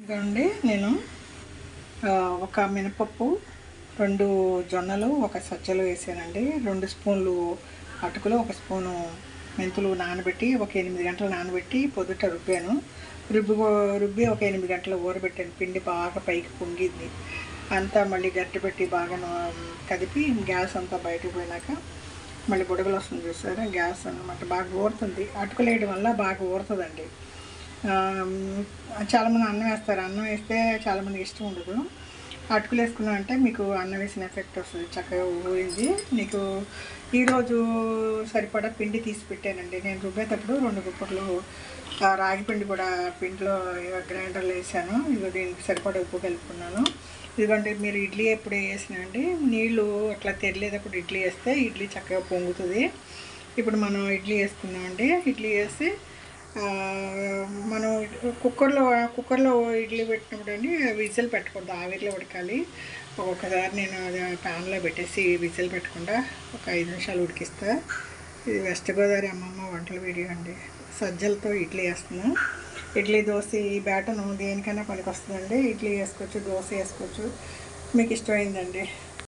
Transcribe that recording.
ఇదిగోండి నేను ఒక మినపప్పు, 2 జొన్నలు, ఒక సజ్జలు వేసానండి. 2 స్పూన్లు అటుకులు, 1 స్పూను మెంతులు నానబెట్టి ఒక 8 గంటలు నానబెట్టి పొద్దుట రుబ్బాను. రుబ్బి ఒక 8 గంటలు ఊరబెట్టాను. పిండి బాగా పైకి పొంగింది. అంతా మళ్ళీ గట్టిపెట్టి బాగా కదిపి గ్యాస్ అంతా బయటకు పోయినాక మళ్ళీ బుడగలు వస్తుంది చూసారా, గ్యాస్ అన్నమాట బాగా ఊరుతుంది. అటుకులు వేయడం వల్ల బాగా ఊరుతుందండి. చాలామంది అన్నం వేస్తారు. అన్నం వేస్తే చాలామందికి ఇష్టం ఉండదు. అటుకులు వేసుకున్నామంటే మీకు అన్నం వేసిన ఎఫెక్ట్ వస్తుంది. చక్కగా ఊరింది. నీకు ఈరోజు సరిపడా పిండి తీసి పెట్టానండి. నేను రుబ్బేటప్పుడు 2 గుప్పట్లు రాగి పిండి కూడా పిండిలో గ్రైండర్లో వేసాను. ఇదిగో దీనికి సరిపడా ఉప్పు కలుపుకున్నాను. ఇదిగోండి మీరు ఇడ్లీ ఎప్పుడు వేసినాండి, నీళ్ళు అట్లా తెరలేదప్పుడు ఇడ్లీ వేస్తే ఇడ్లీ చక్కగా పొంగుతుంది. ఇప్పుడు మనం ఇడ్లీ వేసుకున్నామండి. ఇడ్లీ వేసి మనం కుక్కర్లో ఇడ్లీ పెట్టినప్పుడు అండి విజిల్ పెట్టకూడదు, ఆవిరిలో ఉడకాలి. ఒక్కొక్కసారి నేను ప్యాన్లో పెట్టేసి విజిల్ పెట్టకుండా ఒక 5 నిమిషాలు ఉడికిస్తా. ఇది వెస్ట్ గోదావరి అమ్మమ్మ వంటల వీడియో అండి. సజ్జలతో ఇడ్లీ వేస్తున్నాను. ఇడ్లీ, దోశ ఈ బ్యాటను దేనికైనా పనికి వస్తుందండి. ఇడ్లీ వేసుకోవచ్చు, దోశ వేసుకోవచ్చు, మీకు ఇష్టమైందండి.